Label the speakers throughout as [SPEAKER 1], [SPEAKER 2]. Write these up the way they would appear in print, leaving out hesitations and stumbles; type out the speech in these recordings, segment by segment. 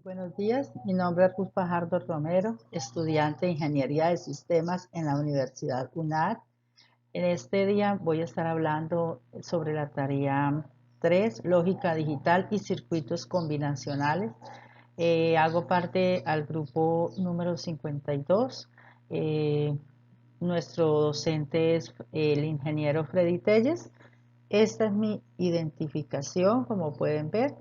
[SPEAKER 1] Buenos días, mi nombre es Ruth Fajardo Romero, estudiante de Ingeniería de Sistemas en la Universidad UNAD. En este día voy a estar hablando sobre la tarea 3, Lógica Digital y Circuitos Combinacionales. Hago parte al grupo número 52. Nuestro docente es el ingeniero Freddy Telles. Esta es mi identificación, como pueden ver.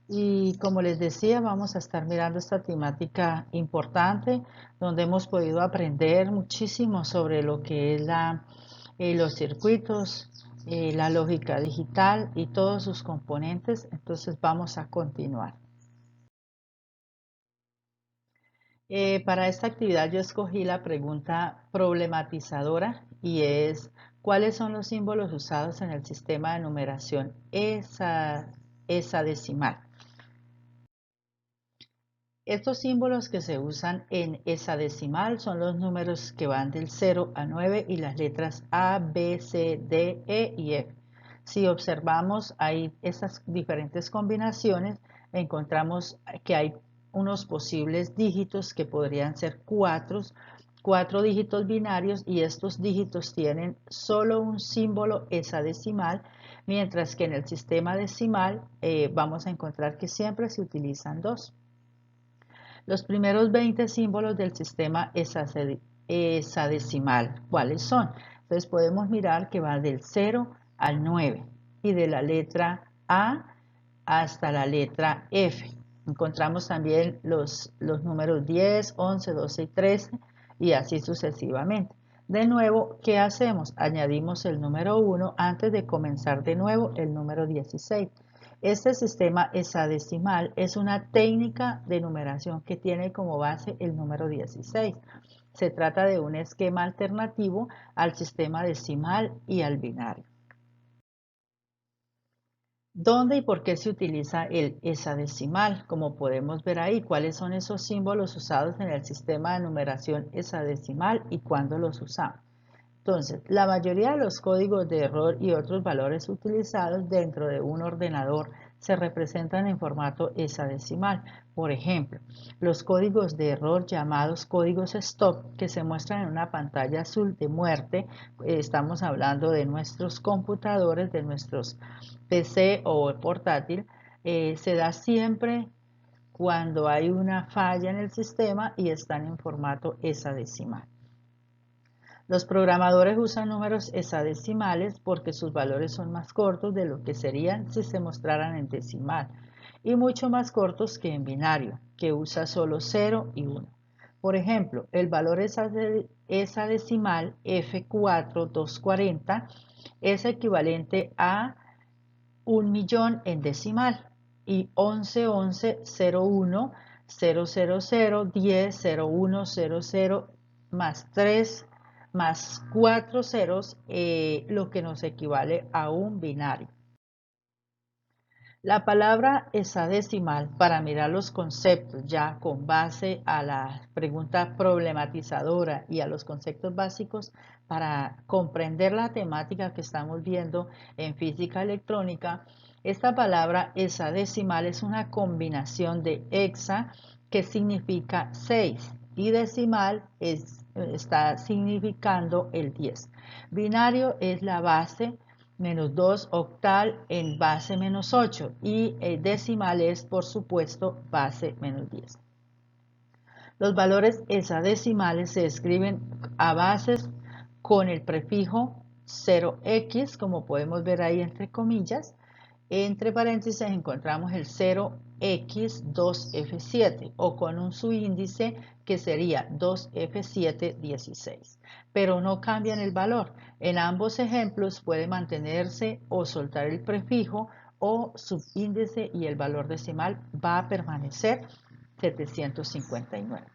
[SPEAKER 1] Y como les decía, vamos a estar mirando esta temática importante donde hemos podido aprender muchísimo sobre lo que es los circuitos, la lógica digital y todos sus componentes. Entonces vamos a continuar. Para esta actividad yo escogí la pregunta problematizadora y es ¿cuáles son los símbolos usados en el sistema de numeración hexadecimal? Estos símbolos que se usan en hexadecimal son los números que van del 0 a 9 y las letras A, B, C, D, E y F. Si observamos ahí estas diferentes combinaciones, encontramos que hay unos posibles dígitos que podrían ser cuatro dígitos binarios, y estos dígitos tienen solo un símbolo hexadecimal, mientras que en el sistema decimal vamos a encontrar que siempre se utilizan dos. Los primeros 20 símbolos del sistema hexadecimal, ¿cuáles son? Entonces podemos mirar que va del 0 al 9 y de la letra A hasta la letra F. Encontramos también los números 10, 11, 12 y 13 y así sucesivamente. De nuevo, ¿qué hacemos? Añadimos el número 1 antes de comenzar de nuevo el número 16. Este sistema hexadecimal es una técnica de numeración que tiene como base el número 16. Se trata de un esquema alternativo al sistema decimal y al binario. ¿Dónde y por qué se utiliza el hexadecimal? Como podemos ver ahí, ¿cuáles son esos símbolos usados en el sistema de numeración hexadecimal y cuándo los usamos? Entonces, la mayoría de los códigos de error y otros valores utilizados dentro de un ordenador se representan en formato hexadecimal. Por ejemplo, los códigos de error llamados códigos stop, que se muestran en una pantalla azul de muerte, estamos hablando de nuestros computadores, de nuestros PC o portátil, se da siempre cuando hay una falla en el sistema y están en formato hexadecimal. Los programadores usan números hexadecimales porque sus valores son más cortos de lo que serían si se mostraran en decimal y mucho más cortos que en binario, que usa solo 0 y 1. Por ejemplo, el valor hexadecimal F4240 es equivalente a 1.000.000 en decimal y 11110100100100 más 3 más 4 ceros, lo que nos equivale a un binario. La palabra hexadecimal, para mirar los conceptos ya con base a la pregunta problematizadora y a los conceptos básicos para comprender la temática que estamos viendo en física electrónica, esta palabra hexadecimal es una combinación de hexa, que significa 6, y decimal está significando el 10. Binario es la base, menos 2, octal en base menos 8 y decimal es, por supuesto, base menos 10. Los valores hexadecimales se escriben a bases con el prefijo 0x, como podemos ver ahí entre comillas. Entre paréntesis encontramos el 0x2f7 o con un subíndice que sería 2f716, pero no cambian el valor. En ambos ejemplos puede mantenerse o soltar el prefijo o subíndice y el valor decimal va a permanecer 759.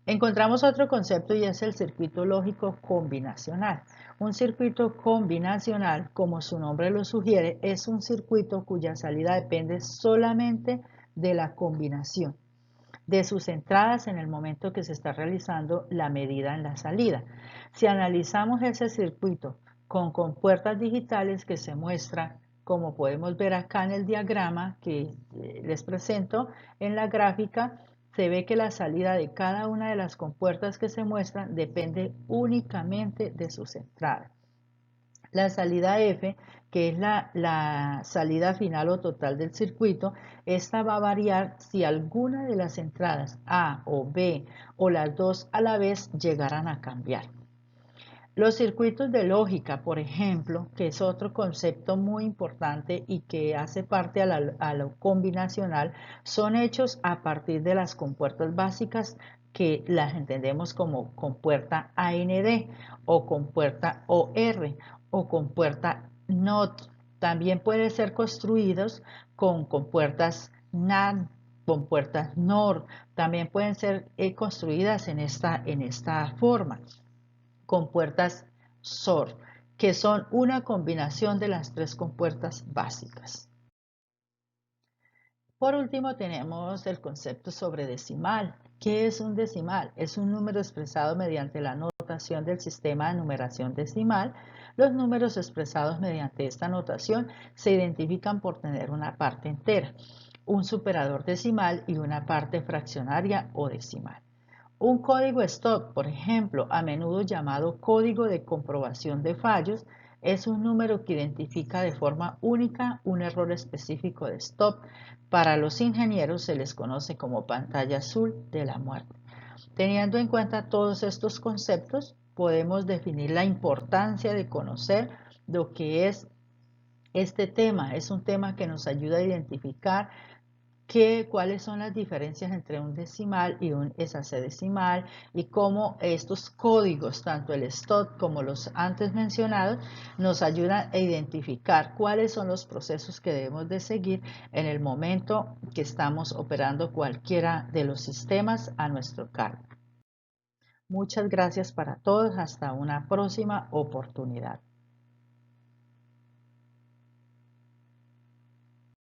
[SPEAKER 1] Encontramos otro concepto y es el circuito lógico combinacional. Un circuito combinacional, como su nombre lo sugiere, es un circuito cuya salida depende solamente de la combinación de sus entradas en el momento que se está realizando la medida en la salida. Si analizamos ese circuito con compuertas digitales que se muestran Como podemos ver acá en el diagrama que les presento en la gráfica, se ve que la salida de cada una de las compuertas que se muestran depende únicamente de sus entradas. La salida F, que es la salida final o total del circuito, esta va a variar si alguna de las entradas A o B o las dos a la vez llegaran a cambiar. Los circuitos de lógica, por ejemplo, que es otro concepto muy importante y que hace parte a lo combinacional, son hechos a partir de las compuertas básicas que las entendemos como compuerta AND o compuerta OR o compuerta NOT. También pueden ser construidos con compuertas NAND, compuertas NOR. También pueden ser construidas en esta forma. Compuertas SOR, que son una combinación de las tres compuertas básicas. Por último, tenemos el concepto sobre decimal. ¿Qué es un decimal? Es un número expresado mediante la notación del sistema de numeración decimal. Los números expresados mediante esta notación se identifican por tener una parte entera, un superador decimal y una parte fraccionaria o decimal. Un código stop, por ejemplo, a menudo llamado código de comprobación de fallos, es un número que identifica de forma única un error específico de stop. Para los ingenieros se les conoce como pantalla azul de la muerte. Teniendo en cuenta todos estos conceptos, podemos definir la importancia de conocer lo que es este tema. Es un tema que nos ayuda a identificar cuáles son las diferencias entre un decimal y un hexadecimal y cómo estos códigos, tanto el stop como los antes mencionados, nos ayudan a identificar cuáles son los procesos que debemos de seguir en el momento que estamos operando cualquiera de los sistemas a nuestro cargo. Muchas gracias para todos. Hasta una próxima oportunidad.